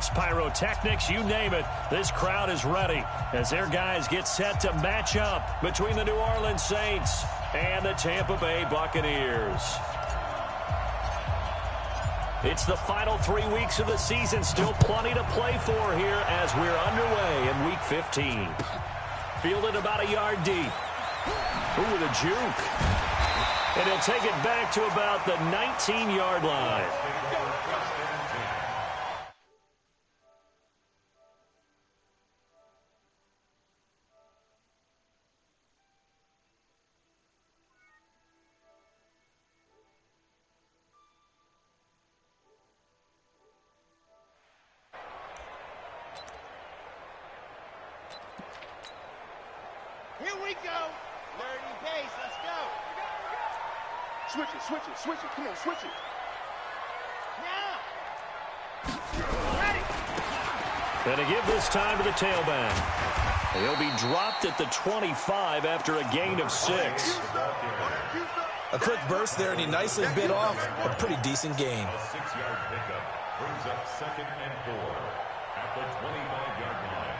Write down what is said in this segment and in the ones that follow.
fireworks, pyrotechnics, you name it. This crowd is ready as their guys get set to match up between the New Orleans Saints and the Tampa Bay Buccaneers. It's the final 3 weeks of the season. Still plenty to play for here as we're underway in Week 15. Fielded about a yard deep. Ooh, with a juke. And he'll take it back to about the 19-yard line. Here we go. Learning pace. Let's go. Switch it, switch it, switch it. Come on, switch it. Now. Ready. And to give this time to the tailback. He'll be dropped at the 25 after a gain of 6. A quick burst there, and he nicely bit off a pretty decent gain. A 6-yard pickup brings up 2nd and 4 at the 25-yard line.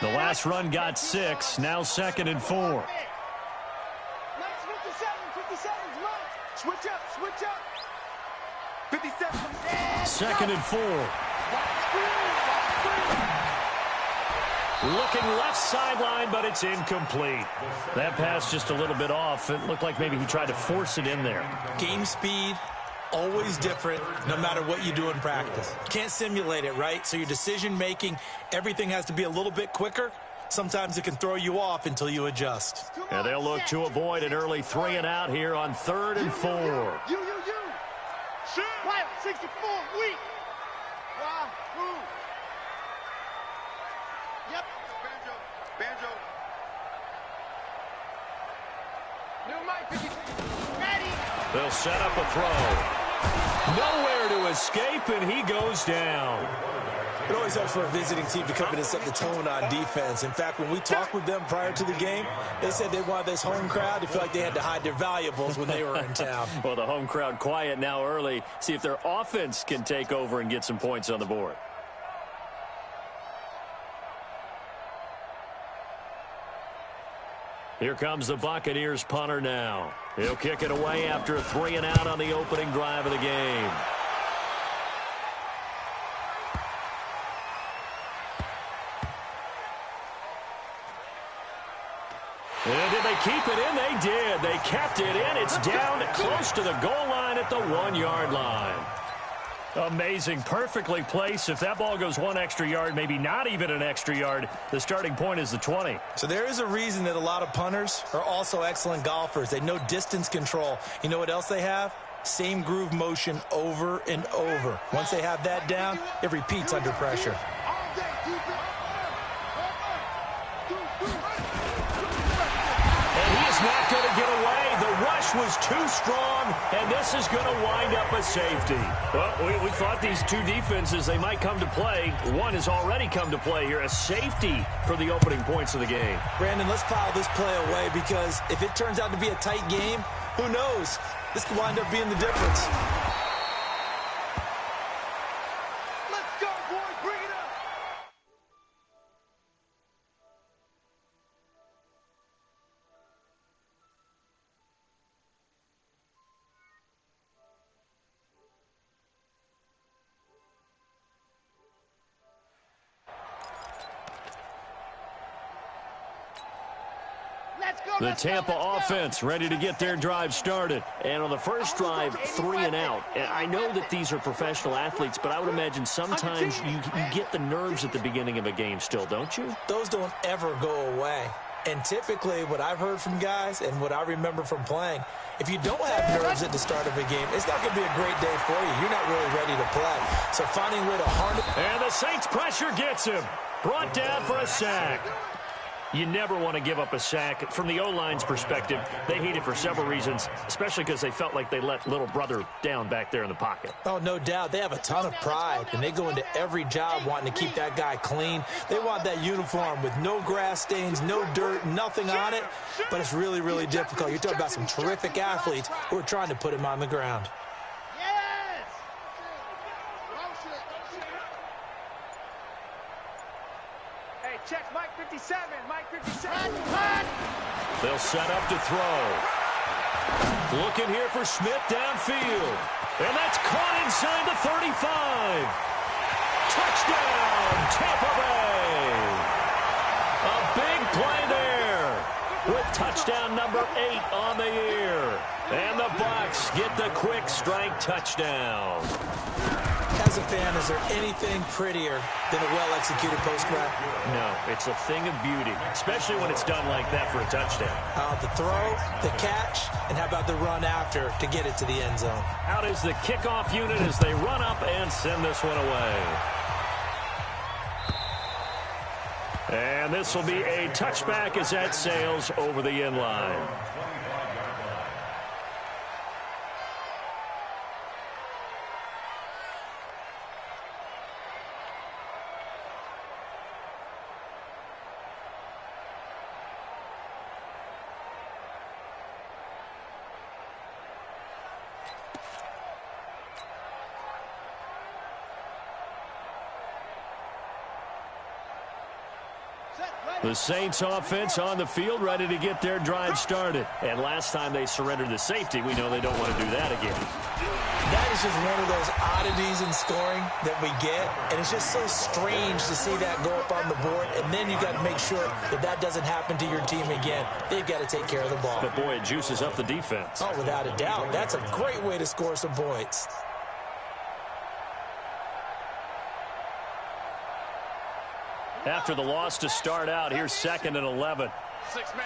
The last run got 6. Now 2nd and 4. Nice 57, switch up, switch up. 57. 2nd and 4. Looking left sideline, but it's incomplete. That pass just a little bit off. It looked like maybe he tried to force it in there. Game speed, always different, no matter what you do in practice. Can't simulate it, right? So your decision-making, everything has to be a little bit quicker. Sometimes it can throw you off until you adjust. And they'll look to avoid an early 3 and out here on 3rd and 4. You. Pilot 64, weak. Wahoo. Yep. Banjo. New mic, 50. Ready. They'll set up a throw. Nowhere to escape, and he goes down. It always helps for a visiting team to come in and set the tone on defense. In fact, when we talked with them prior to the game, they said they wanted this home crowd to feel like they had to hide their valuables when they were in town. Well, the home crowd quiet now early. See if their offense can take over and get some points on the board. Here comes the Buccaneers punter now. He'll kick it away after a 3 and out on the opening drive of the game. And did they keep it in? They did. They kept it in. It's down close to the goal line at the 1-yard line. Amazing. Perfectly placed. If that ball goes 1 extra yard, maybe not even an extra yard, the starting point is the 20. So there is a reason that a lot of punters are also excellent golfers. They know distance control. You know what else they have? Same groove motion over and over. Once they have that down, it repeats under pressure. Not going to get away. The rush was too strong, and this is going to wind up a safety. Well, we thought these two defenses, they might come to play. One has already come to play here, a safety for the opening points of the game. Brandon, let's file this play away because if it turns out to be a tight game, who knows? This could wind up being the difference. Let's go, boys. Bring it up. The Tampa offense ready to get their drive started. And on the first drive, 3 and out. And I know that these are professional athletes, but I would imagine sometimes you get the nerves at the beginning of a game still, don't you? Those don't ever go away. And typically what I've heard from guys and what I remember from playing, if you don't have nerves at the start of a game, it's not going to be a great day for you. You're not really ready to play. So finding a way to harness. And the Saints pressure gets him. Brought down for a sack. You never want to give up a sack. From the O-line's perspective, they hate it for several reasons, especially because they felt like they let little brother down back there in the pocket. Oh, no doubt. They have a ton of pride, and they go into every job wanting to keep that guy clean. They want that uniform with no grass stains, no dirt, nothing on it, but it's really, really difficult. You're talking about some terrific athletes who are trying to put him on the ground. Yes! check, Mike 57, Mike 57. They'll set up to throw. Looking here for Smith downfield. And that's caught inside the 35. Touchdown, Tampa Bay. A big play there with touchdown number 8 on the year. And the Bucs get the quick strike touchdown. As a fan, is there anything prettier than a well-executed post-grab? No, it's a thing of beauty, especially when it's done like that for a touchdown. The throw, the catch, and how about the run after to get it to the end zone? Out is the kickoff unit as they run up and send this one away. And this will be a touchback as that sails over the end line. The Saints offense on the field, ready to get their drive started. And last time they surrendered the safety, we know they don't want to do that again. That is just one of those oddities in scoring that we get. And it's just so strange to see that go up on the board. And then you got to make sure that that doesn't happen to your team again. They've got to take care of the ball. But, boy, it juices up the defense. Oh, without a doubt. That's a great way to score some points. After the loss to start out, here's 2nd and 11. 6-man.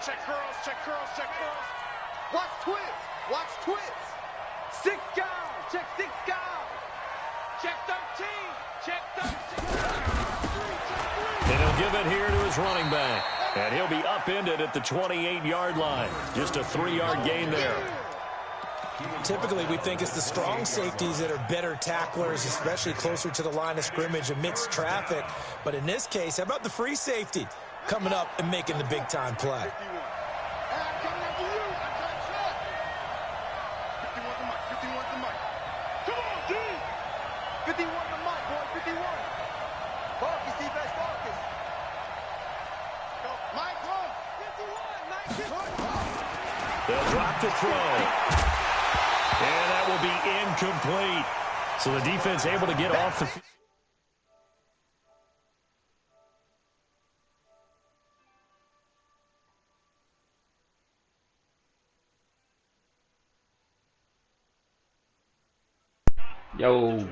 Check curls, check curls, check curls. Watch twist. Watch twist. 6 guys, check 6 guys. Check 13, check 13. And he'll give it here to his running back. And he'll be upended at the 28-yard line. Just a 3-yard gain there. Typically, we think it's the strong safeties that are better tacklers, especially closer to the line of scrimmage amidst traffic. But in this case, how about the free safety coming up and making the big-time play? They'll drop to throw. And that will be incomplete. So the defense able to get off the field. Yo,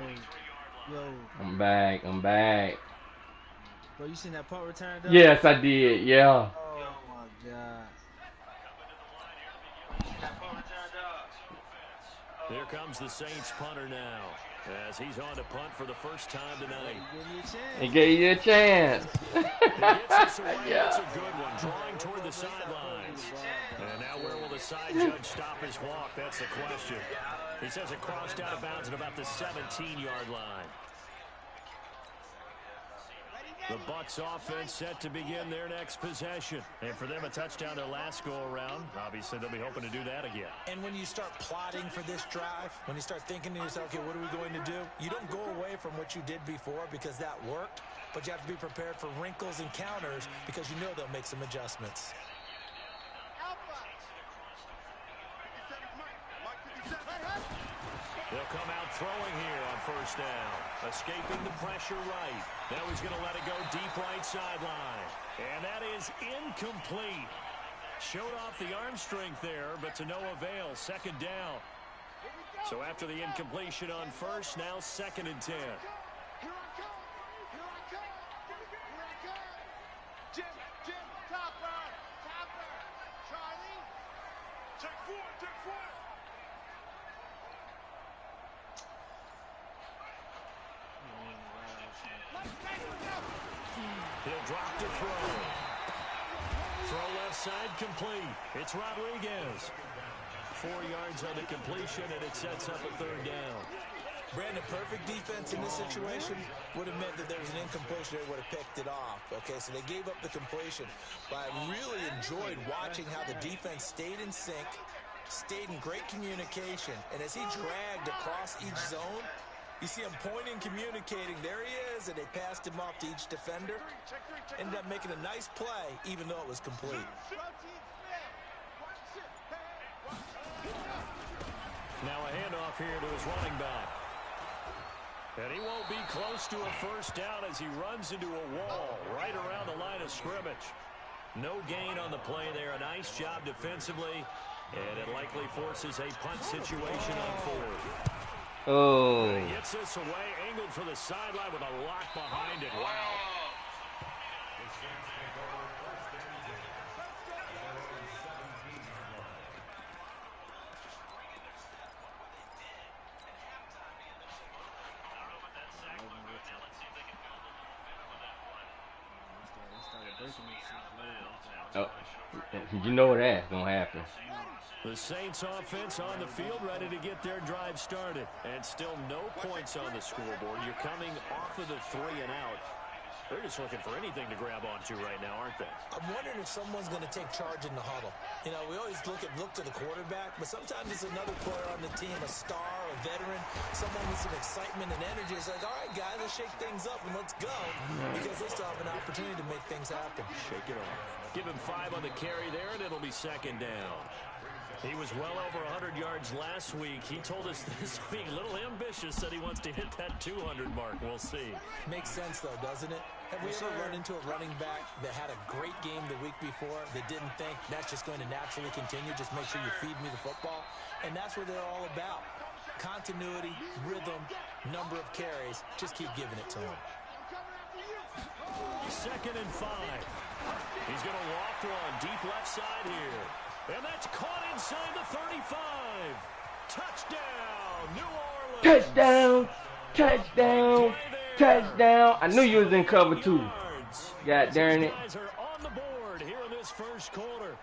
I'm back. Bro, you seen that punt return, though? Yes, I did. Yeah. Oh, my God. Here comes the Saints punter now, as he's on to punt for the first time tonight. He gave you a chance. He gets this away. That's a good one, drawing toward the sidelines. And now where will the side judge stop his walk? That's the question. He says it crossed out of bounds at about the 17-yard line. The Bucs offense set to begin their next possession. And for them, a touchdown their last go-around. Obviously, they'll be hoping to do that again. And when you start plotting for this drive, when you start thinking to yourself, okay, what are we going to do? You don't go away from what you did before because that worked, but you have to be prepared for wrinkles and counters because you know they'll make some adjustments. They'll come out throwing here on first down. Escaping the pressure right. Now he's going to let it go deep right sideline. And that is incomplete. Showed off the arm strength there, but to no avail. 2nd down. So after the incompletion on first, now 2nd and 10. Jim, topper, Charlie. Check 4, check 4. He'll drop to throw. Throw left side complete. It's Rodriguez. 4 yards on the completion, and it sets up a 3rd down. Brandon, perfect defense in this situation would have meant that there was an incompletion. They would have picked it off. Okay, so they gave up the completion. But I really enjoyed watching how the defense stayed in sync, stayed in great communication, and as he dragged across each zone, You see him pointing, communicating. There he is, and they passed him off to each defender. Ended up making a nice play, even though it was complete. Now a handoff here to his running back. And he won't be close to a first down as he runs into a wall right around the line of scrimmage. No gain on the play there. A nice job defensively, and it likely forces a punt situation on fourth. Oh. He gets this away, angled for the sideline with a lock behind it. Wow. Oh, you know that's gonna happen. The Saints offense on the field, ready to get their drive started. And still no points on the scoreboard. You're coming off of the 3 and out. They're just looking for anything to grab onto right now, aren't they? I'm wondering if someone's going to take charge in the huddle. You know, we always look to the quarterback, but sometimes it's another player on the team, a star, a veteran, someone with some excitement and energy. It's like, all right, guys, let's shake things up and let's go, because they still have an opportunity to make things happen. Shake it off. Give him 5 on the carry there, and it'll be second down. He was well over 100 yards last week. He told us this week, a little ambitious, said he wants to hit that 200 mark. We'll see. Makes sense, though, doesn't it? Have we ever run into a running back that had a great game the week before that didn't think that's just going to naturally continue? Just make sure you feed me the football. And that's what they're all about. Continuity, rhythm, number of carries. Just keep giving it to him. Second and 5. He's going to loft one deep left side here. And that's caught inside the 35. Touchdown, New Orleans. Touchdown, touchdown, touchdown. I knew you was in cover 2. God darn it. Guys are on the board here in this first quarter.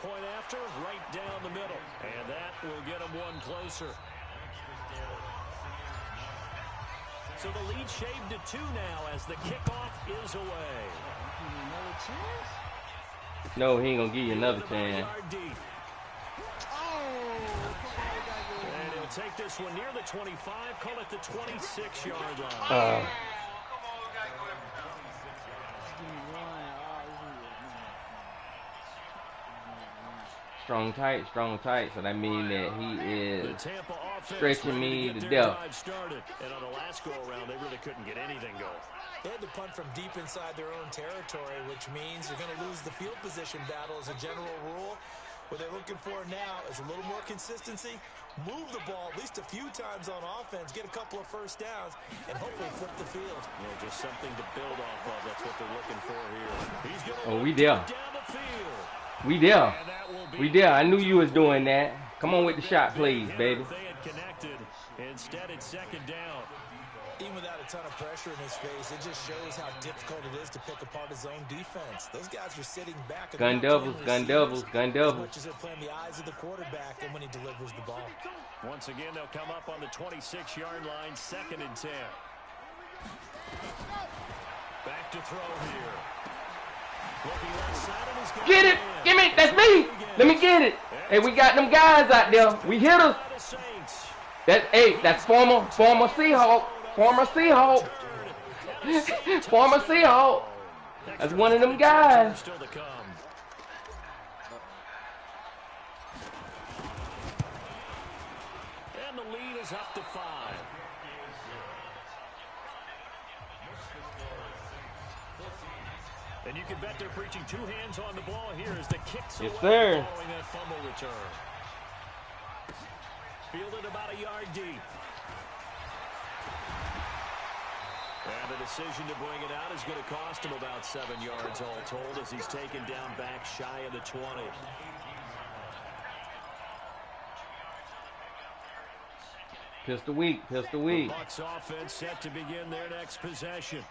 Point after, right down the middle. And that will get them one closer. So the lead shaved to 2 now as the kickoff is away. No, he ain't gonna give you another chance. And he'll take this one near the 25, call it the 26-yard line. Strong tight, so that means that he is stretching me to death. And on the last go-around, they really couldn't get anything going. They had to punt from deep inside their own territory, which means you're going to lose the field position battle as a general rule. What they're looking for now is a little more consistency, move the ball at least a few times on offense, get a couple of first downs, and hopefully flip the field. Yeah, just something to build off of. That's what they're looking for here. He's going to we there. down the field. We there. We there. I knew you was doing that. Come on with the shot, please, baby. They had connected. Instead, it's second down. Even without a ton of pressure in his face, it just shows how difficult it is to pick apart his own defense. Those guys are sitting back. Gun doubles. As much as they're playing the eyes of the quarterback and when he delivers the ball. Once again, they'll come up on the 26-yard line, second and 10. Back to throw here. Looking left side, and he's got Get it! Give me! That's me! Let me get it! Hey, we got them guys out there. We hit us. That's former Seahawk. Former Seahawk. Former Seahawk. That's one of them guys. Still to come. And the lead is up to 5. And you can bet they're preaching 2 hands on the ball here as the kicks away following that fumble return. Fielded about a yard deep. And the decision to bring it out is going to cost him about 7 yards all told as he's taken down back shy of the 20. Pistol weak. The Bucs offense set to begin their next possession.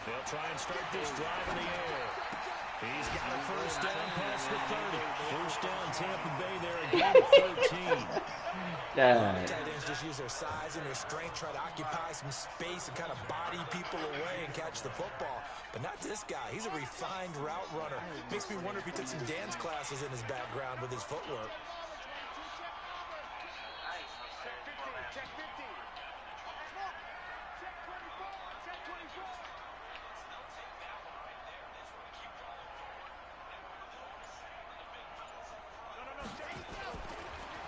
They'll try and start this drive in the air. He's got a first down past the 30. touchdown, Tampa Bay there, a gain of 13. Tight ends just use their size and their strength, try to occupy some space and kind of body people away and catch the football. But not this guy. He's a refined route runner. Makes me wonder if he took some dance classes in his background with his footwork.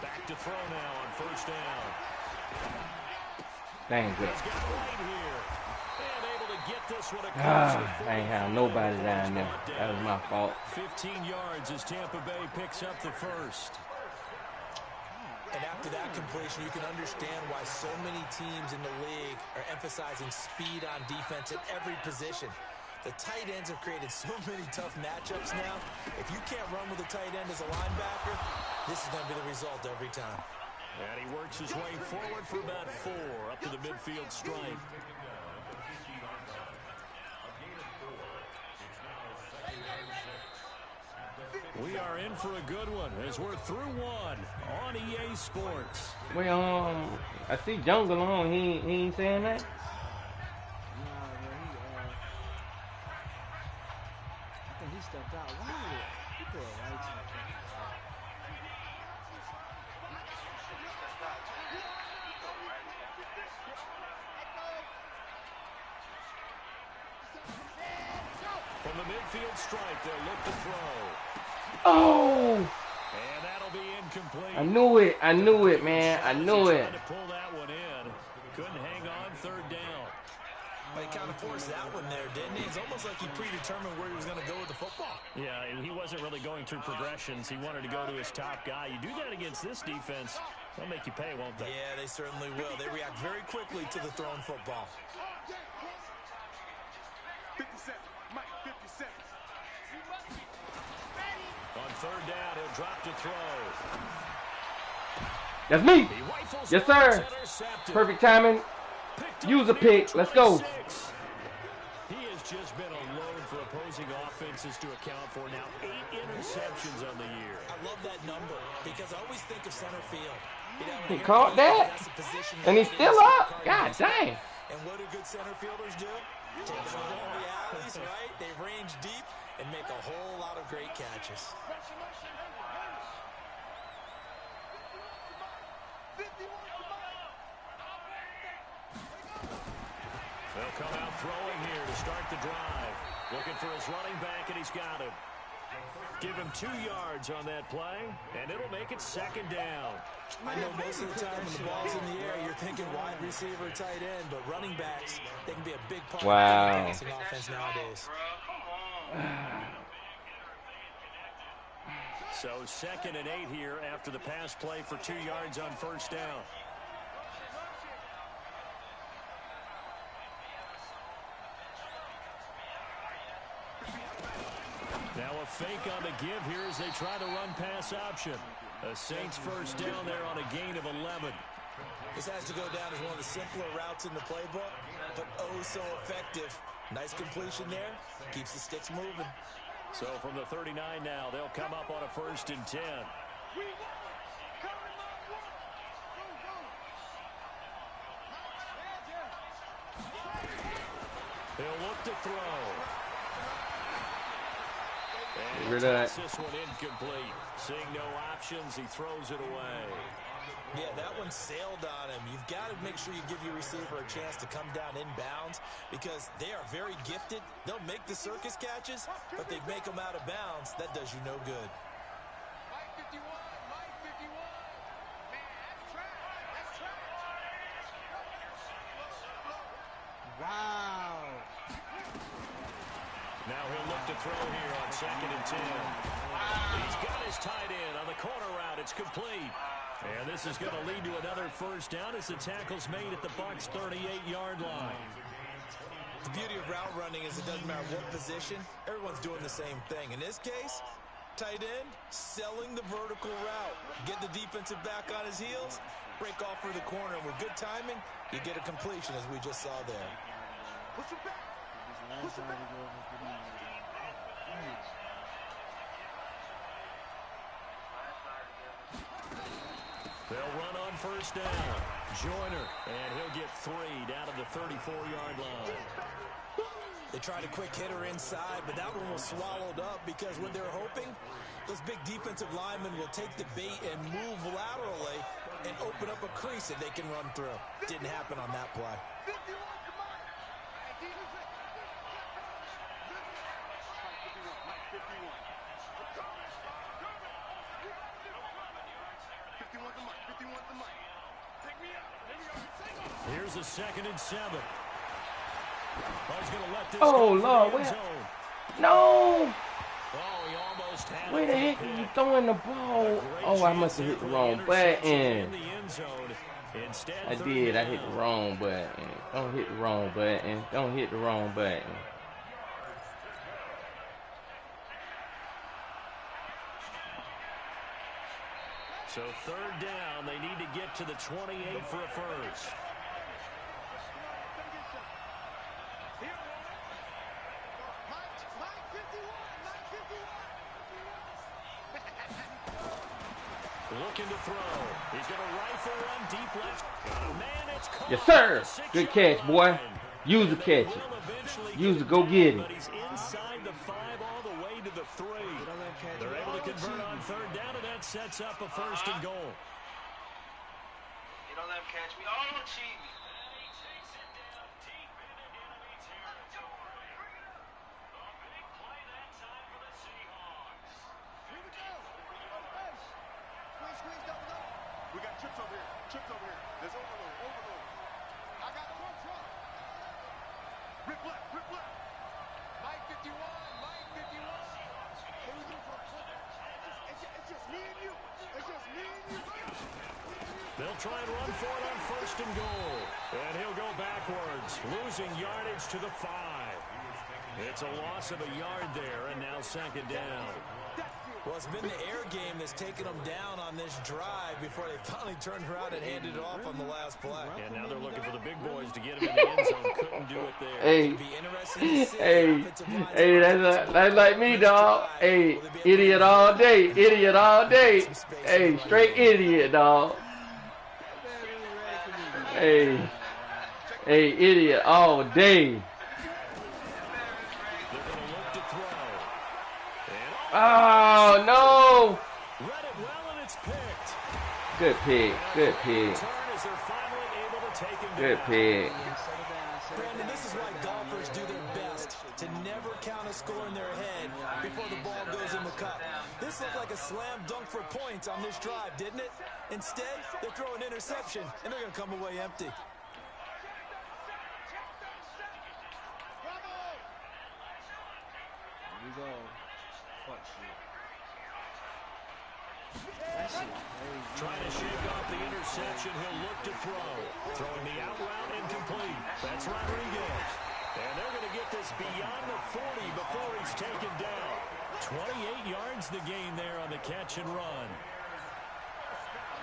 Back to throw now on first down. Dang good. He's got right here. And able to get this one across the I ain't have nobody down there. That was my fault. 15 yards as Tampa Bay picks up the first. And after that completion, you can understand why so many teams in the league are emphasizing speed on defense at every position. The tight ends have created so many tough matchups now. If you can't run with a tight end as a linebacker, this is going to be the result every time. And he works his way forward for about 4 up to the midfield stripe. We are in for a good one as we're through one on EA Sports. Well, I see Jungle on. He ain't saying that. I think he stepped out. Why did he threw a right to the front? From the midfield stripe, they'll look to throw. Oh! And that'll be incomplete. I knew it. I knew it, man. I knew it. Trying to pull that one in. Couldn't hang on third down. But he kind of forced that one there, didn't he? It's almost like he predetermined where he was going to go with the football. Yeah, he wasn't really going through progressions. He wanted to go to his top guy. You do that against this defense, they'll make you pay, won't they? Yeah, they certainly will. They react very quickly to the thrown football. 57, Mike, 57. On third down, he'll drop to throw. That's me. He rifles Yes, one, sir. it's intercepted. Perfect timing. Picked up Use a near pick. Let's go. 26. He has just been a load for opposing offenses to account for. Now 8 interceptions on the year. I love that number because I always think of center field. You know, He caught that. that's a position And he's that still is up. the God Cardinals. dang. And what do good center fielders do? Take it along the alleys, right? They range deep and make a whole lot of great catches. They'll come out throwing here to start the drive. Looking for his running back, and he's got him. Give him 2 yards on that play, and it'll make it second down. I know most of the time when the ball's in the air, you're thinking wide receiver, tight end, but running backs, they can be a big part of the passing offense nowadays. So 2nd and 8 here after the pass play for 2 yards on first down. Now a fake on the give here as they try to run pass option. A Saints first down there on a gain of 11. This has to go down as one of the simpler routes in the playbook, but oh so effective. Nice completion there. Keeps the sticks moving. So from the 39 now, they'll come up on a 1st and 10. He'll look to throw. And Rid of that. this one incomplete. Seeing no options, he throws it away. Yeah, that one sailed on him. You've got to make sure you give your receiver a chance to come down inbounds because they are very gifted. They'll make the circus catches, but they make them out of bounds. That does you no good. Mike 51, Mike 51. Man, that's trash. That's trash. Wow. Now he'll look to throw here on 2nd and 10. He's got his tight end on the corner route. It's complete. And this is going to lead to another first down as the tackle's made at the Bucs' 38-yard line. The beauty of route running is it doesn't matter what position. Everyone's doing the same thing. In this case, tight end, selling the vertical route. Get the defensive back on his heels, break off for the corner. And with good timing, you get a completion as we just saw there. Push him back. Push him back. They'll run on first down. Joyner, and he'll get 3 down to the 34-yard line. They tried a quick hitter inside, but that one was swallowed up because what they're hoping, those big defensive linemen will take the bait and move laterally and open up a crease that they can run through. Didn't happen on that play. Here's a 2nd and 7. He's going to let this Oh, go Lord, for the end where? zone. No! Oh, he almost had Where it the for heck the are you pick. throwing the ball? Oh, I must have hit the wrong button. I did. I hit the wrong button. Don't hit the wrong button. Don't hit the wrong button. So 3rd down, they need to get to the 28 for a first. Looking to throw. He's going to rifle one deep left. Man, it's caught. Yes, sir. Good catch, boy. Use the catch. Use the go get it. But he's inside the 5 all the way to the 3. They're able to convert on 3rd down, and that sets up a 1st and goal. You don't let him catch me. Oh, cheat me. We got trips over here. Trips over here. There's overload. Overload. I got one truck. Rip left. Rip left. Mike 51. Mike 51. Can we get it's just me and you. It's just me and you. They'll try and run for it on 1st and goal. And he'll go backwards, losing yardage to the 5. It's a loss of a yard there, and now 2nd down. Well, it's been the air game that's taken them down on this drive before they finally turned around and handed it off on the last play. And now they're looking for the big boys to get him in the end zone. Couldn't do it there. Hey, It'd be interesting to see hey, that's like me, dog. Hey, idiot all day, idiot all day. Hey, straight idiot, dog. Hey, idiot all day. Oh, no. Read it well, and it's picked. Good pick. Good pick. As they're finally able to take him Good down. pick. Brandon, this is why golfers do their best to never count a score in their head before the ball goes in the cup. This looked like a slam dunk for points on this drive, didn't it? Instead, they're throwing interception, and they're going to come away empty. Here we go. Fuck shit. Trying to shake off the interception. He'll look to throw. Throwing the out route incomplete. That's Rodriguez. And they're going to get this beyond the 40 before he's taken down. 28 yards the gain there on the catch and run.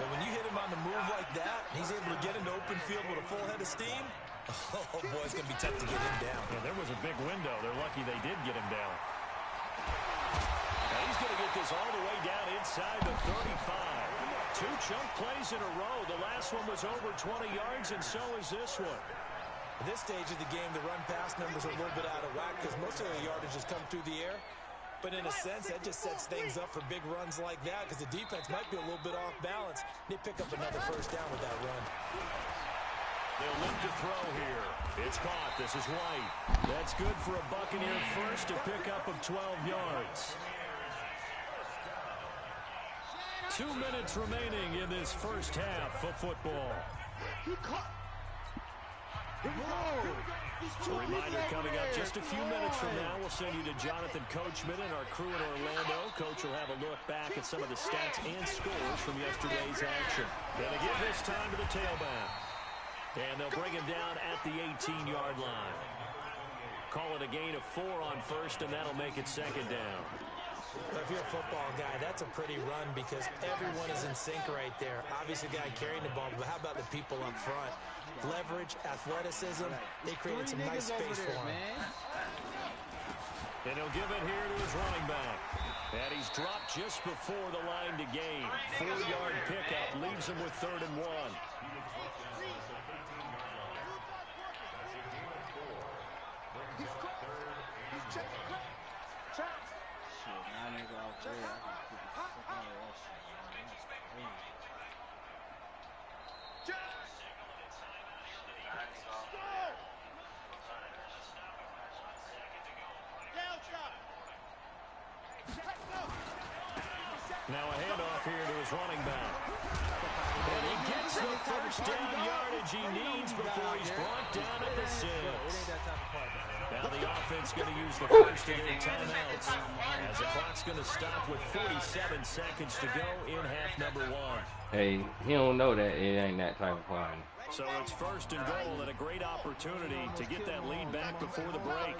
But when you hit him on the move like that, he's able to get into open field with a full head of steam. Oh, boy, it's going to be tough to get him down. Yeah, there was a big window. They're lucky they did get him down. Now he's going to get this all the way down inside the 35. 2 chunk plays in a row. The last one was over 20 yards, and so is this one. At this stage of the game, the run-pass numbers are a little bit out of whack because most of the yardage has come through the air. But in a sense, that just sets things up for big runs like that because the defense might be a little bit off balance. They pick up another 1st down with that run. They'll look to throw here. It's caught. This is White. That's good for a Buccaneer first, a pickup of 12 yards. 2 minutes remaining in this first half of football. A reminder coming up just a few minutes from now. We'll send you to Jonathan Coachman and our crew in Orlando. Coach will have a look back at some of the stats and scores from yesterday's action. Gonna give this time to the tailback. And they'll bring him down at the 18-yard line. Call it a gain of 4 on first, and that'll make it 2nd down. Well, if you're a football guy, that's a pretty run because everyone is in sync right there. Obviously, the guy carrying the ball, but how about the people up front? Leverage, athleticism, they created some nice space for him. And he'll give it here to his running back. And he's dropped just before the line to gain. 4-yard pickup leaves him with 3rd and 1. Now a handoff here to his running back. And he gets the first down yardage he needs before he's brought down at the 6. Now the offense going to use the first of their timeouts as the clock's going to stop with 47 seconds to go in half number 1. Hey, he don't know that it ain't that type of play. So it's 1st and goal and a great opportunity to get that lead back before the break.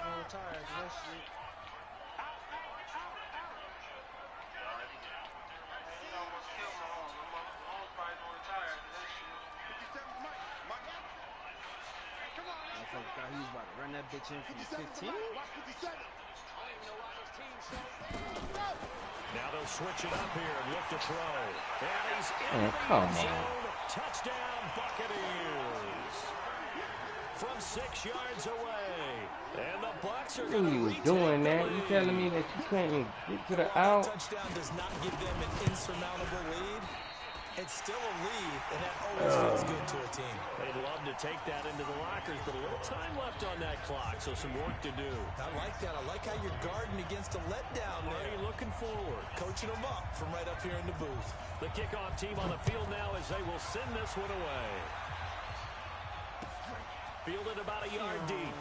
He was about to run that bitch in from 15. Now they'll switch it up here and look to throw. And he's in the come end zone. on. Touchdown, Buccaneers. From 6 yards away. And the Bucs are going to You was doing that. You telling me that you couldn't even get to the out? Touchdown does not give them an insurmountable lead. It's still a lead, and that always feels good to a team. They'd love to take that into the lockers, but a little time left on that clock, so some work to do. I like that. I like how you're guarding against a letdown there. Already looking forward. Coaching them up from right up here in the booth. The kickoff team on the field now as they will send this one away. Fielded about a yard deep.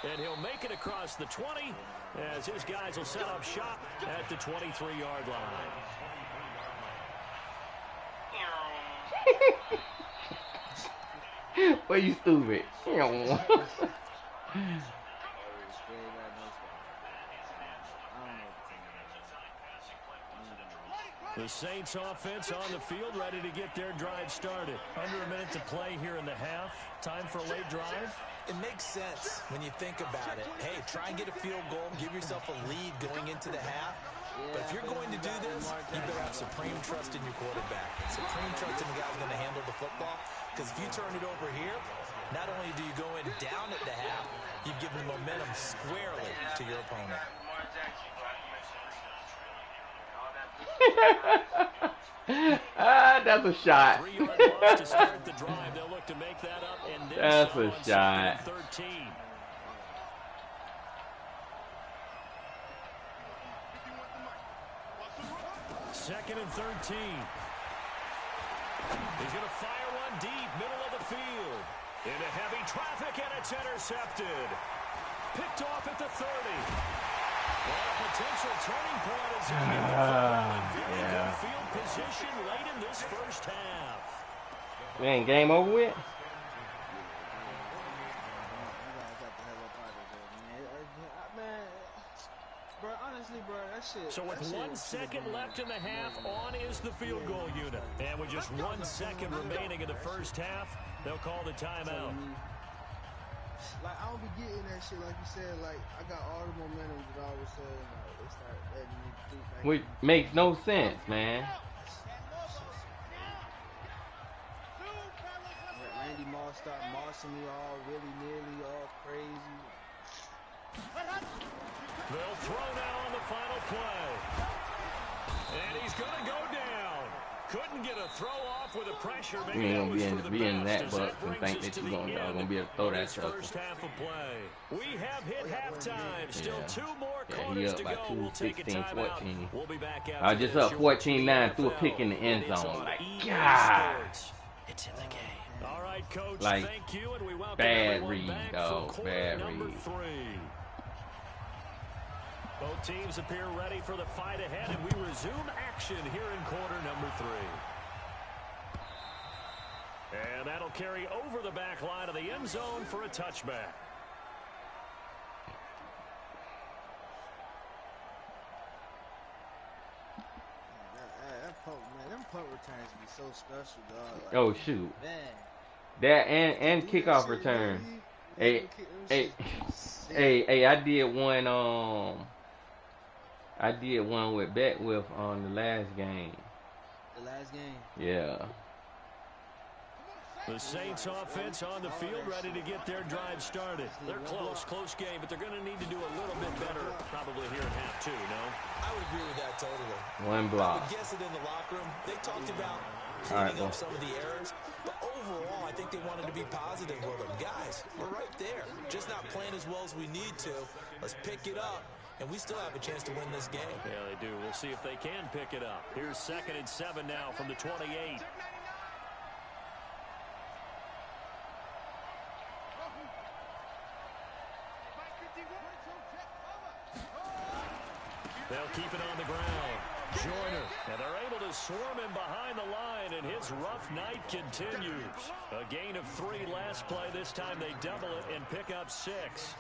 And he'll make it across the 20 as his guys will set up shop at the 23-yard line. Well, you stupid. The Saints offense on the field ready to get their drive started. Under a minute to play here in the half. Time for a late drive. It makes sense when you think about it. Hey, try and get a field goal. Give yourself a lead going into the half. But if you're going to do this, you better have supreme trust in your quarterback. Supreme trust in the guy who's going to handle the football. Because if you turn it over here, not only do you go in down at the half, you've given momentum squarely to your opponent. That's a shot. 3-yard loss to start the drive. They'll look to make that up, and then That's some a on shot. 2nd and 13. Second and 13. He's going to fire one deep, middle of the field. Into heavy traffic, and it's intercepted. Picked off at the 30. Well, a potential turning point is in the football in very good field position late in this first half. Man, game over with? Bro, honestly, bro, that shit. So with 1 second left in the half, on is the field goal unit. And with just 1 second remaining in the first half, they'll call the timeout. Like, I don't be getting that shit, like you said. Like, I got all the momentum, but all of a sudden, like, they start letting me do that. Which makes no sense, man. Randy Moss start mossing me all willy-nilly, all crazy. They'll throw now on the final play. And he's going to go down. Couldn't get a throw off with a pressure. You ain't gonna be in that bucks and think that you're gonna be able to throw that chuckle. First half of play. We have hit halftime. Still 2 more Yeah, quarters he to up by go. 2, We'll take a 16, timeout. 14. We'll be back I was just up 14-9, threw a pick in the end zone. Like, God. It's in the game. All right, coach. Like, thank you, and we welcome bad everyone read, back dog. for Bad quarter number read. 3. Both teams appear ready for the fight ahead, and we resume action here in quarter number 3. And that'll carry over the back line of the end zone for a touchback. Them punt returns be so special, dog. Like, Oh shoot. man. That and kickoff return. Hey, hey, hey, I did one with Beckwith on the last game. The last game. Yeah. The Saints offense on the field ready to get their drive started. They're close game, but they're going to need to do a little bit better probably here in half two, no? I would agree with that totally. One block. I would guess it in the locker room. They talked about cleaning up some of the errors, but overall, I think they wanted to be positive with them. Guys, we're right there. Just not playing as well as we need to. Let's pick it up, and we still have a chance to win this game. Yeah, they do. We'll see if they can pick it up. Here's 2nd and 7 now from the 28. They'll keep it on the ground. Joyner, and they're able to swarm him behind the line, and his rough night continues. A gain of 3 last play. This time they double it and pick up 6.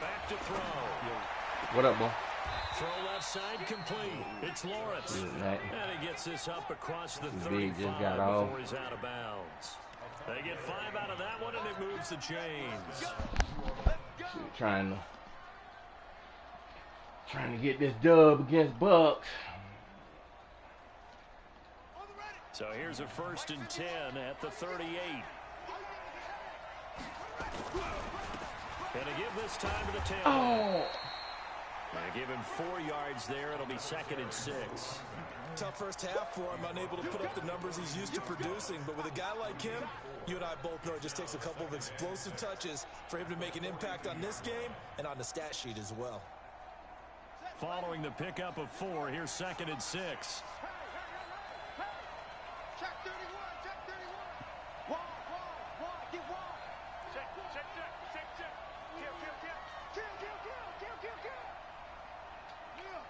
Back to throw. What up, boy? Throw left side complete. It's Lawrence. And he gets this up across the 35 before he's out of bounds. They get 5 out of that one, and it moves the chains. Trying to get this dub against Bucks. So here's a 1st and 10 at the 38. Gonna give this time to the tailback. Oh. Gonna give him 4 yards there. It'll be 2nd and 6. Tough first half for him, unable to put up the numbers he's used to producing. But with a guy like him, you and I both know it just takes a couple of explosive touches for him to make an impact on this game and on the stat sheet as well. Following the pickup of 4, here's 2nd and 6. Check 31, check 31. Wall, get wall. Check. Kill.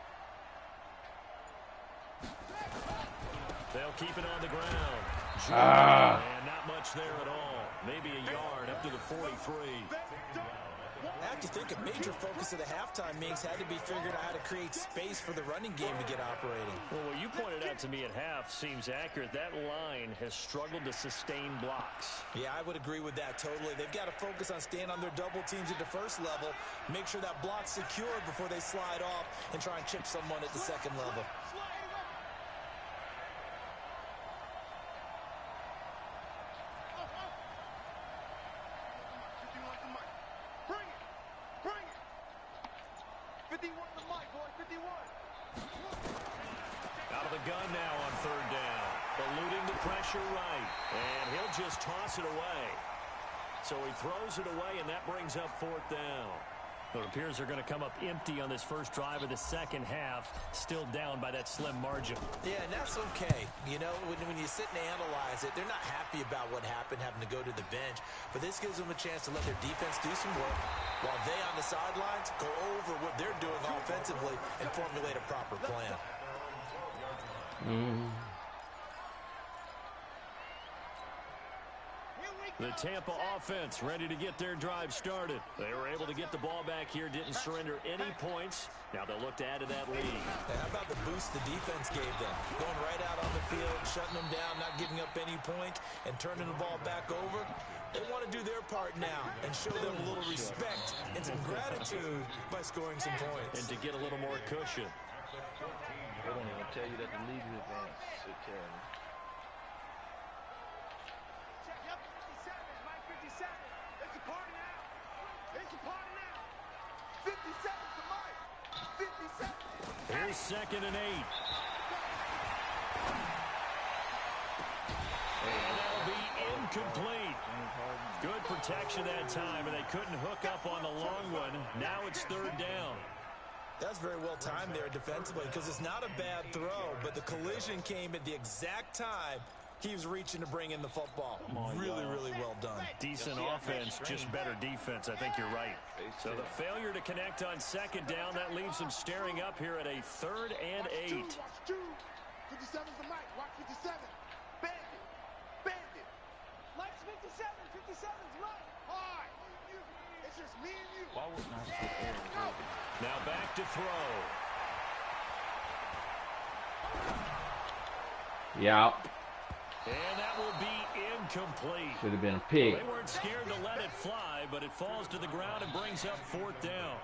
They'll keep it on the ground. And not much there at all. Maybe a yard up to the 43. I have to think a major focus of the halftime meetings had to be figuring out how to create space for the running game to get operating. Well, what you pointed out to me at half seems accurate. That line has struggled to sustain blocks. Yeah, I would agree with that totally. They've got to focus on staying on their double teams at the first level, make sure that block's secured before they slide off and try and chip someone at the second level. Out of the gun now on 3rd down. Eluding the pressure right. And he'll just toss it away. So he throws it away, and that brings up 4th down. It appears they're going to come up empty on this first drive of the second half, still down by that slim margin. Yeah, and that's okay. You know, when you sit and analyze it, they're not happy about what happened, having to go to the bench. But this gives them a chance to let their defense do some work while they on the sidelines go over what they're doing offensively and formulate a proper plan. The Tampa offense ready to get their drive started. They were able to get the ball back here, didn't surrender any points. Now they'll look to add to that lead. And how about the boost the defense gave them? Going right out on the field, shutting them down, not giving up any points, and turning the ball back over. They want to do their part now and show them a little respect and some gratitude by scoring some points. And to get a little more cushion. They don't even tell you that the league is advanced. So terrible. Yep, 57, Mike 57. It's a party now. It's a party now. 57 to Mike. 57. Here's 2nd and 8. And that'll be incomplete. Good protection that time, and they couldn't hook up on the long one. Now it's 3rd down. That's very well timed there defensively because it's not a bad throw, but the collision came at the exact time he was reaching to bring in the football. Really well job done. Decent offense, just better defense. I think you're right. So the failure to connect on second down, that leaves them staring up here at a 3rd and 8. Watch two. 57's the mic. Watch 57. Bandit. Bandit. Mike's 57. 57's Mike. Hi. It's just me and you. Why wouldn't I say Aaron? Now back to throw. Yeah. And that will be incomplete. Should have been a pick. They weren't scared to let it fly, but it falls to the ground and brings up 4th down.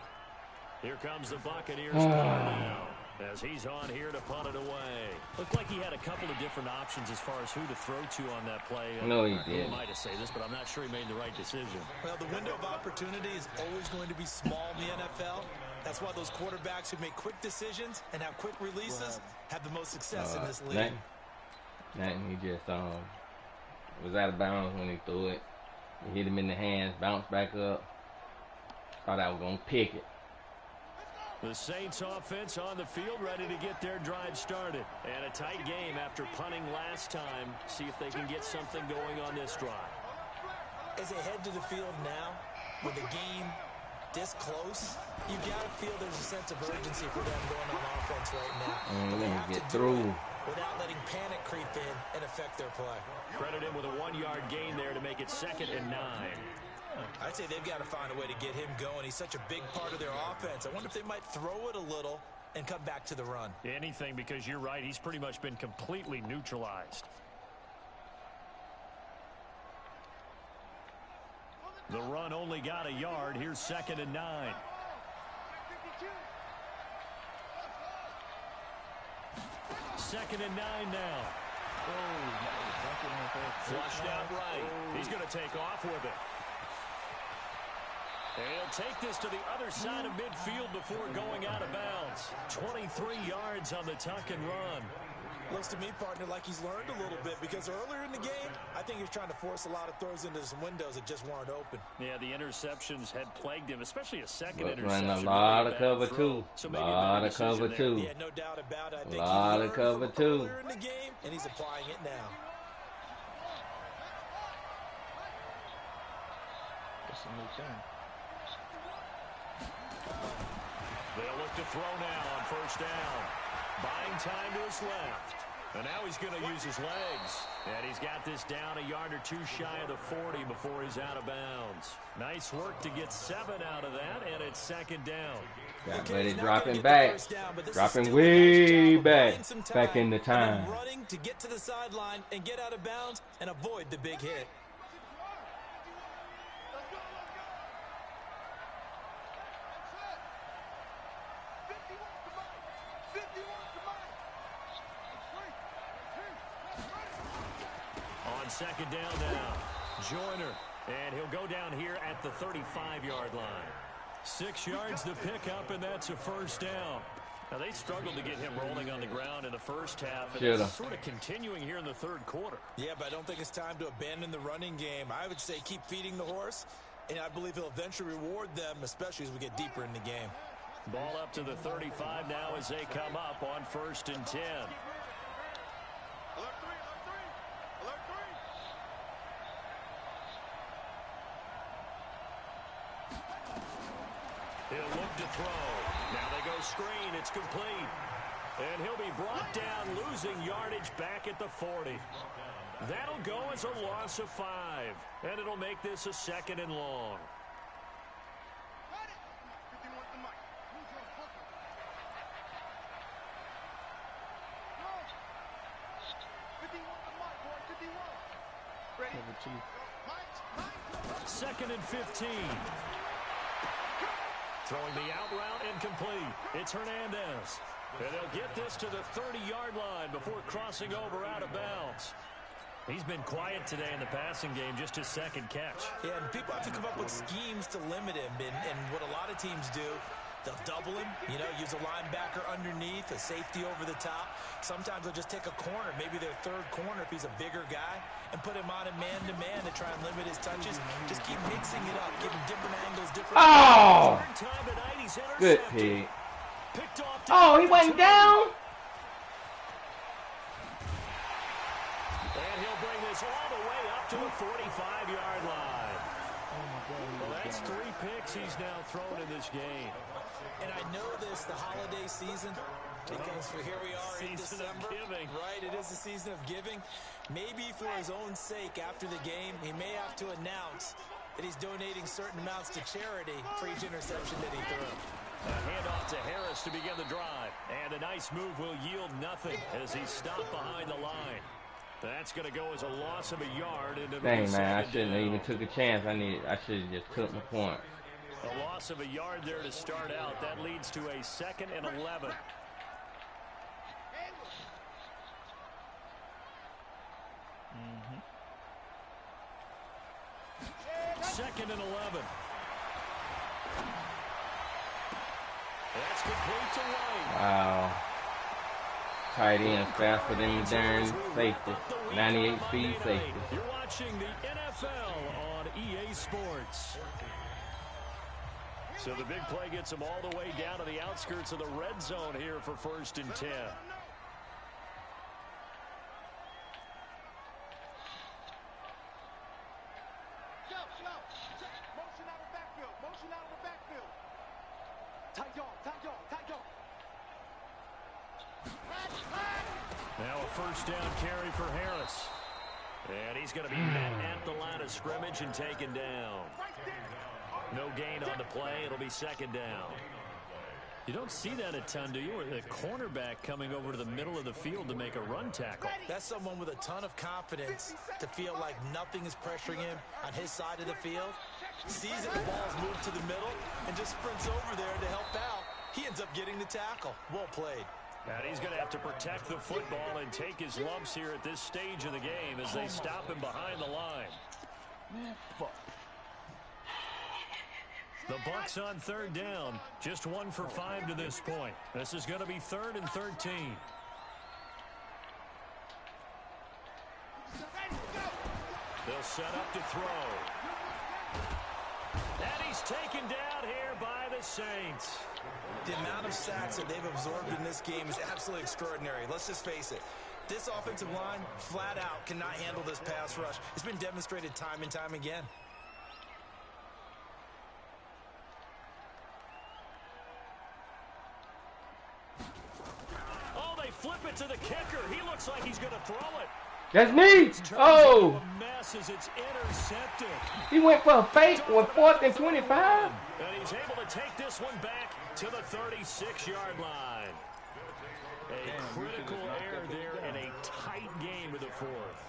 Here comes the Buccaneers punter now, as he's on here to punt it away. Looked like he had a couple of different options as far as who to throw to on that play. No, he Who didn't. am I to say this, but I'm not sure he made the right decision. Well, the window of opportunity is always going to be small in the NFL. That's why those quarterbacks who make quick decisions and have quick releases have the most success in this league. Nothing. He just was out of bounds when he threw it. He hit him in the hands, bounced back up. Thought I was going to pick it. The Saints offense on the field, ready to get their drive started. And a tight game after punting last time. See if they can get something going on this drive. As they head to the field now, with the game this close, you got to feel there's a sense of urgency for them going on offense right now. But they have to Get do through. it without letting panic creep in and affect their play. Credit him with a 1-yard gain there to make it 2nd and 9. I'd say they've got to find a way to get him going. He's such a big part of their offense. I wonder if they might throw it a little and come back to the run. Anything, because you're right. He's pretty much been completely neutralized. The run only got a yard. Here's 2nd and 9. 2nd and 9 now. Flushed out right. He's going to take off with it. And he'll take this to the other side of midfield before going out of bounds. 23 yards on the tuck and run. Looks to me, partner, like he's learned a little bit, because earlier in the game, I think he was trying to force a lot of throws into some windows that just weren't open. Yeah, the interceptions had plagued him, especially a second But interception. running a lot of cover, throw. too. So A maybe lot better of cover, decision there. too. Yeah, no doubt about it. I think Lot he of learned cover, from too. earlier in the game, and he's applying it now. That's a new thing. They'll look to throw now on 1st down. Buying time to his left. And now he's going to use his legs. And he's got this down a yard or two shy of the 40 before he's out of bounds. Nice work to get 7 out of that, and it's 2nd down. Got Okay, Buddy he's not dropping gonna get the back. first down, but this is Dropping still a nice way job of back. buying some Back in the and time. then running to get to the sideline and get out of bounds and avoid the big hit. On 2nd down now, Joyner. And he'll go down here at the 35-yard line. 6 yards to pick up, and that's a 1st down. Now, they struggled to get him rolling on the ground in the first half. And it's sort of continuing here in the 3rd quarter. Yeah, but I don't think it's time to abandon the running game. I would say keep feeding the horse, and I believe he'll eventually reward them, especially as we get deeper in the game. Ball up to the 35 now as they come up on 1st and 10. Alert 3, alert 3, alert 3. He'll look to throw. Now they go screen. It's complete. And he'll be brought down, losing yardage back at the 40. That'll go as a loss of 5. And it'll make this a 2nd and long. 51's the mic. Move your fucker. 51's the mic, boy. 51. Ready? Cover 2. Mike. 2nd and 15. Throwing the out route incomplete. It's Hernandez. And they'll get this to the 30-yard line before crossing over out of bounds. He's been quiet today in the passing game, just his 2nd catch. Yeah, and people have to come up with schemes to limit him. And what a lot of teams do, they'll double him, use a linebacker underneath, a safety over the top. Sometimes they'll just take a corner, maybe their 3rd corner if he's a bigger guy, and put him on a man-to-man to try and limit his touches. Just keep mixing it up, give him different angles, different... Oh! Third time tonight, he's Good intercepted. pick. Picked off Oh, he went down? And he'll bring this all the way up to the 45. 5-yard line. Well, that's 3 picks he's now thrown in this game. And I know this, the holiday season, because here we are in December, right? It is the season of giving. Maybe for his own sake after the game, he may have to announce that he's donating certain amounts to charity for each interception that he threw. A handoff to Harris to begin the drive. And a nice move will yield nothing as he's stopped behind the line. That's going to go as a loss of a yard. Dang, man, I shouldn't have even took a chance. I should have just took my point. A loss of a yard there to start out. That leads to a 2nd and 11. Second and 11. That's complete to White. Wow. Tight ends faster than the darn safety. 98 speed safety. You're watching the NFL on EA Sports. So the big play gets them all the way down to the outskirts of the red zone here for 1st and 10. Now a 1st down carry for Harris. And he's going to be met at the line of scrimmage and taken down. No gain on the play. It'll be 2nd down. You don't see that a ton, do you? Or the cornerback coming over to the middle of the field to make a run tackle. That's someone with a ton of confidence to feel like nothing is pressuring him on his side of the field. Sees that the ball's moved to the middle and just sprints over there to help out. He ends up getting the tackle. Well played. And he's going to have to protect the football and take his lumps here at this stage of the game as they stop him behind the line. Man, fuck. The Bucs on 3rd down. Just 1 for 5 to this point. This is going to be 3rd and 13. They'll set up to throw. And he's taken down here by the Saints. The amount of sacks that they've absorbed in this game is absolutely extraordinary. Let's just face it. This offensive line, flat out, cannot handle this pass rush. It's been demonstrated time and time again. Oh, they flip it to the kicker. He looks like he's going to throw it. That's me. Oh. A mess as it's intercepted. He went for a fake with 4th and 25. And he's able to take this one back to the 36-yard line. A critical error there in a tight game of the 4th.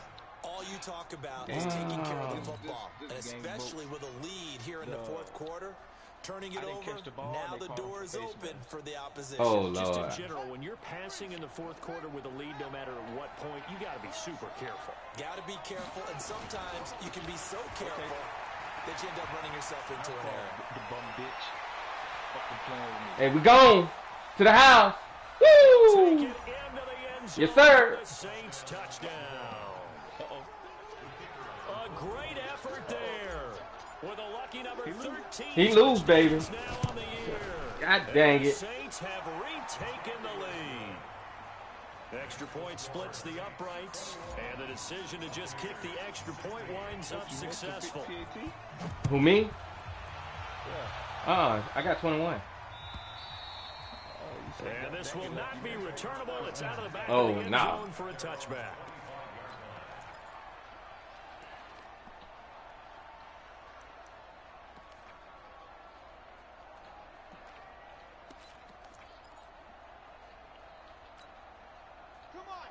All you talk about is taking care of the football, and especially with a lead here in the 4th quarter. Turning it over, now the door is open for the opposition. Oh, Just Lord. in general, when you're passing in the 4th quarter with a lead, no matter at what point, you got to be super careful. Got to be careful, and sometimes you can be so careful that you end up running yourself into an error. The bum bitch. Fucking playing with me. Hey, we gone to the house. Woo! Take it into the end zone. Yes, sir. The Saints touchdown. A great effort there. With a lucky number 13. He lose, baby. Now on the year. God dang The it. Saints have retaken the lead. Extra point splits the uprights, and the decision to just kick the extra point winds up successful. Who, me? I got 21. And this will not be returnable. It's out of the back Oh, of the end no. zone for a touchback.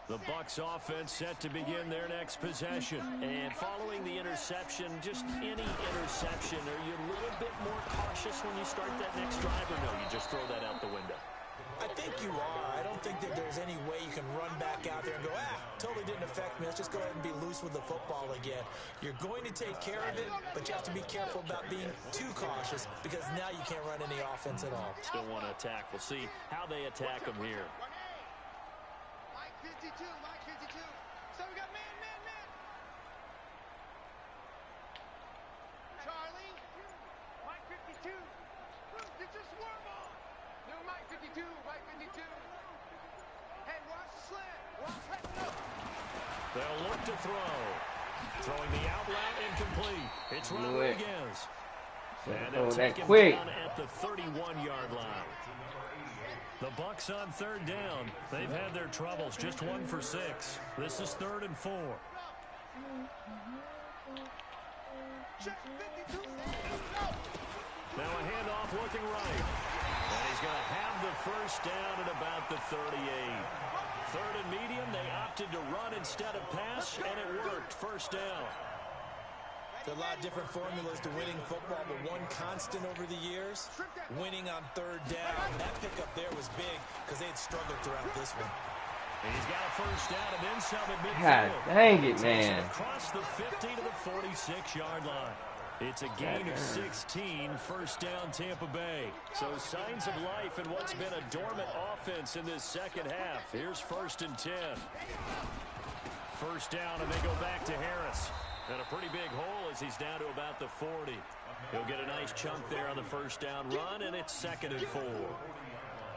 The Bucs offense set to begin their next possession. And following the interception, just any interception, are you a little bit more cautious when you start that next drive, or no, you just throw that out the window? I think you are. I don't think that there's any way you can run back out there and go, totally didn't affect me. Let's just go ahead and be loose with the football again. You're going to take care of it, but you have to be careful about being too cautious because now you can't run any offense at all. Still want to attack. We'll see how they attack them here. Mike 52, Mike 52. So we got man. Charlie, Mike 52. Get your swarm on. New Mike 52, Mike 52. Hey, watch the slant. Watch that. They'll look to throw. Throwing the out route incomplete. It's Rodriguez. And they'll take him down at the 31-yard line. The Bucs on third down. They've had their troubles. Just 1 for 6. This is 3rd and 4. Now a handoff looking right. And he's going to have the first down at about the 38. 3rd and medium. They opted to run instead of pass, and it worked. First down. There are a lot of different formulas to winning football, but one constant over the years, winning on third down. That pickup there was big because they had struggled throughout this one. He's got a first down and then some at midfield. God dang it, man. Across the 50 to the 46-yard line. It's a gain of 16, first down Tampa Bay. So signs of life in what's been a dormant offense in this second half. Here's 1st and 10. First down, and they go back to Harris. And a pretty big hole as he's down to about the 40. He'll get a nice chunk there on the first down run, and it's 2nd and 4.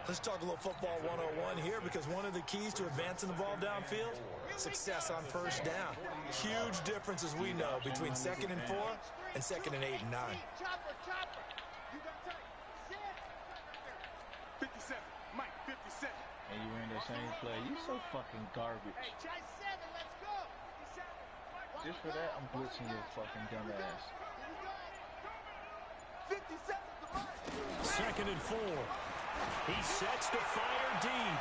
Let's talk a little football 101 here, because one of the keys to advancing the ball downfield, success on first down. Huge difference, as we know, between 2nd and 4 and 2nd and 8 and 9. 57, Mike, 57. And you ran that same play. You so fucking garbage. Hey, try 7, let's go. 57. Just for that, I'm blitzing your fucking dumb ass. 57 to right. 2nd and 4. He sets to fire deep.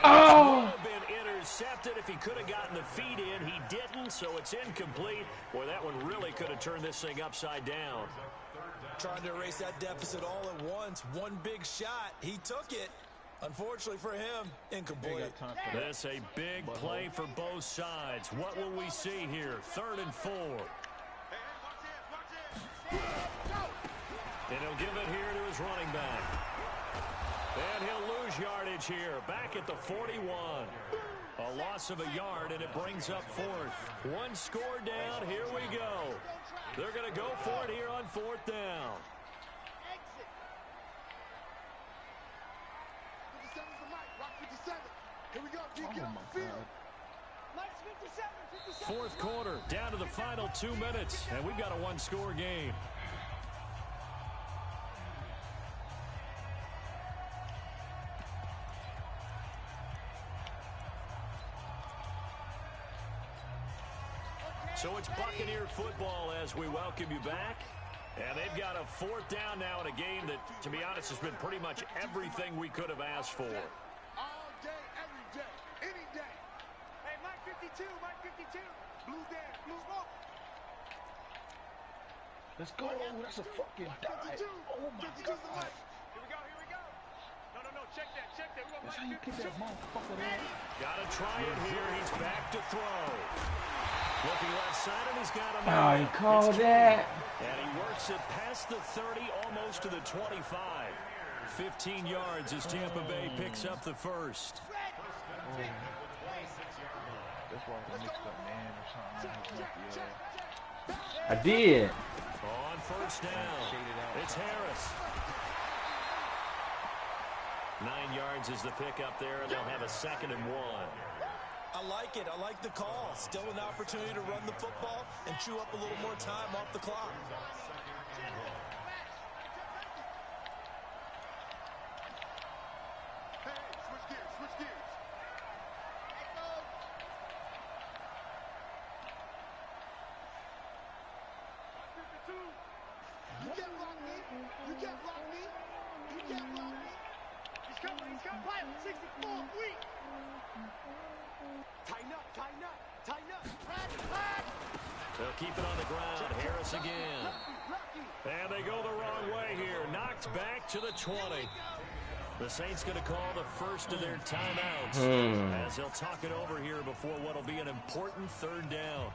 Oh! Would have been intercepted if he could have gotten the feet in. He didn't, so it's incomplete. Boy, that one really could have turned this thing upside down. Trying to erase that deficit all at once. One big shot. He took it. Unfortunately for him, incomplete. This a big play for both sides. What will we see here? 3rd and 4. And he'll give it here to his running back. And he'll lose yardage here. Back at the 41. A loss of a yard, and it brings up 4th. One score down. Here we go. They're going to go for it here on 4th down. Here we go. Get on the field. 57. 4th quarter, down to the final 2 minutes, and we've got a one-score game. So it's Buccaneer football as we welcome you back. And they've got a 4th down now in a game that, to be honest, has been pretty much everything we could have asked for. All day, every day, any day. Hey, Mike 52, Mike 52. Blue dance, blue smoke. Let's go. That's a fucking dive. Oh, my God. Here we go, here we go. No, check that. That's how you kick that motherfucker there. Got to try it here. He's back to throw. Looking left side, and he's got him. Oh, he called that. And he works it past the 30, almost to the 25. 15 yards as Tampa Bay picks up the first. That's why I mixed up man or something. I did. On first down, it's Harris. 9 yards is the pickup there, and they'll have a 2nd and 1. I like it. I like the call. Still an opportunity to run the football and chew up a little more time off the clock. Hey, switch gears. You can't block me. He's coming. Pilot, 64, weak. Tighten up. They'll keep it on the ground. Harris again. And they go the wrong way here. Knocked back to the 20. The Saints going to call the first of their timeouts as they'll talk it over here before what will be an important 3rd down.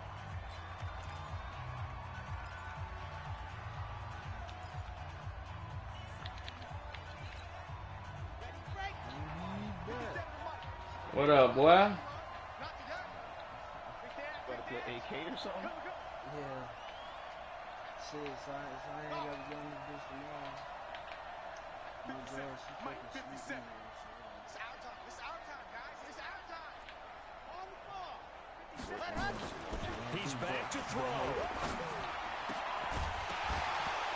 What up, boy? Better play AK or something? Yeah. Shit, so I ain't got to go on the bitch tomorrow. My girl, she fucking sleeping. It's our time, guys. It's our time. On the ball. 57. He's back to throw.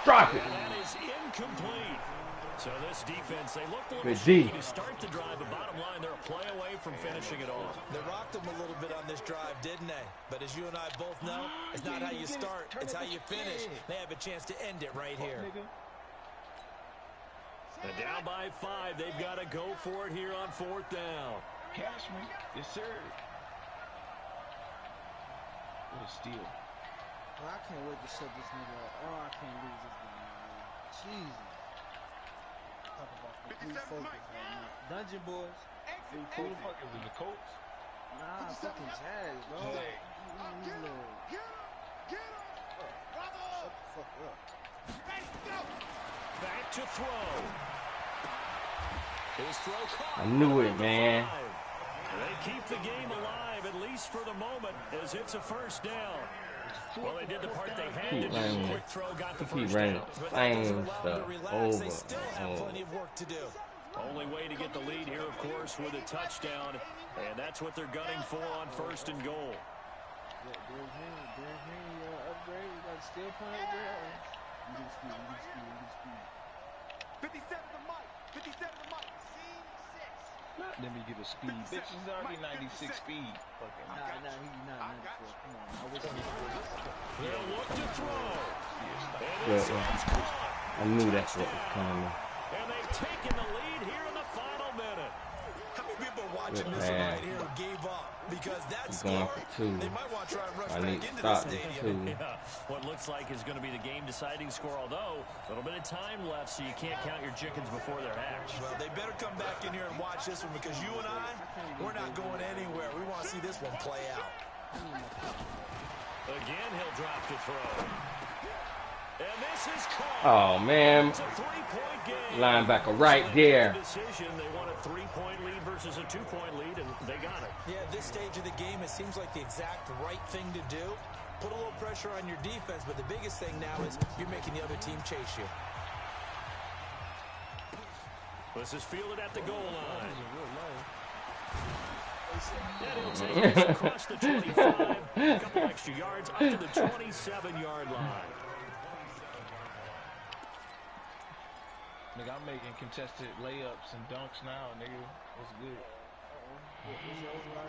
Drop it. And that is incomplete. So this defense, they looked a little Good shaky D. to start the drive, but bottom line, they're a play away from finishing it off. They rocked them a little bit on this drive, didn't they? But as you and I both know, it's not how you start, it's how you finish. They have a chance to end it right here. And down by 5, they've got to go for it here on 4th down. Cash me. Yes, sir. What a steal. Well, I can't wait to shut this nigga up. Oh, I can't lose this game, man. Jesus. Talk about complete focus right now. Dungeon boys. Who the fuck is it? The Colts? Nah, fucking Jazz, bro. Jazz. You little. Get him! Bravo! Shut the fuck up. Ready, go! Back to throw. His throw caught. I knew it, man. They keep the game alive, at least for the moment, as it's a first down. Well, they did the part they had to do. Quick throw got the first down. Same stuff over. They still have plenty of work to do. Only way to get the lead here, of course, with a touchdown, and that's what they're gunning for on 1st and goal. Derrick Henry, upgrade. We got to still play upgrade. You get speed. 57 to Mike. 57 to Mike. Scene 6. Let me get a speed. Bitch, he's already 96 speed. Fucking. Nah, he's not 94. Come on. I wish he They'll look to throw. I knew that's what was coming. And they've taken the lead here in the final minute. How many people watching this right here gave up? Because that's going for 2. They might want to try and rush I back need to into the stop stadium. this 2. Yeah, what looks like is going to be the game-deciding score, although a little bit of time left, so you can't count your chickens before they're hatched. Well, they better come back in here and watch this one because you and I, we're not going anywhere. We want to see this one play out. Again, he'll drop to throw. And this is caught. Oh, man. It's a 3-point game. Linebacker right there. Decision. They want a 3-point lead versus a 2-point lead, and they got it. Yeah, at this stage of the game, it seems like the exact right thing to do. Put a little pressure on your defense, but the biggest thing now is you're making the other team chase you. This is fielded at the goal line. And he'll take this across the 25, a couple extra yards up to the 27-yard line. Nigga, I'm making contested layups and dunks now, nigga. What's good?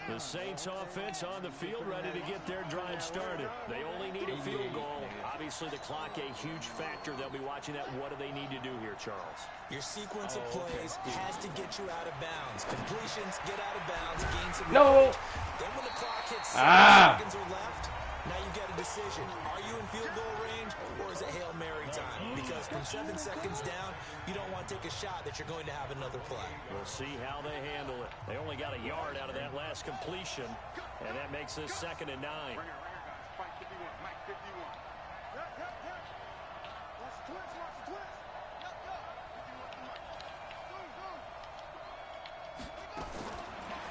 The Saints offense on the field, ready to get their drive started. They only need a field goal. Obviously, the clock a huge factor. They'll be watching that. What do they need to do here, Charles? Your sequence of plays has to get you out of bounds. Completions, get out of bounds, gain some No. yardage. Then when the clock hits 7 seconds or left, now you get a decision. Are you in field goal range or is it Hail Mary time? Because from 7 seconds down, you don't want to take a shot that you're going to have another play. We'll see how they handle it. They only got a yard out of that last completion, and that makes this 2nd and 9. Right here, guys. Mike 51. Mike 51. Watch the twist, watch the twist.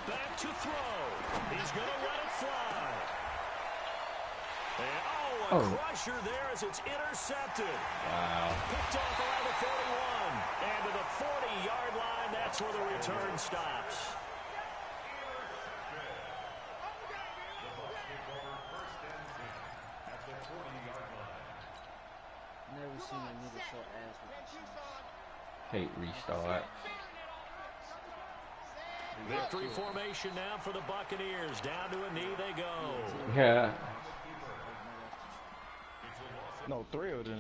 Back to throw. He's going to let it fly. And, a crusher there as it's intercepted. Wow. Picked off around the 41. And to the 40-yard line, that's where the return stops. never seen a nigga so ass with the Chiefs. Hate restart. Victory formation now for the Buccaneers. Down to a knee they go. Yeah. No, 3 of them.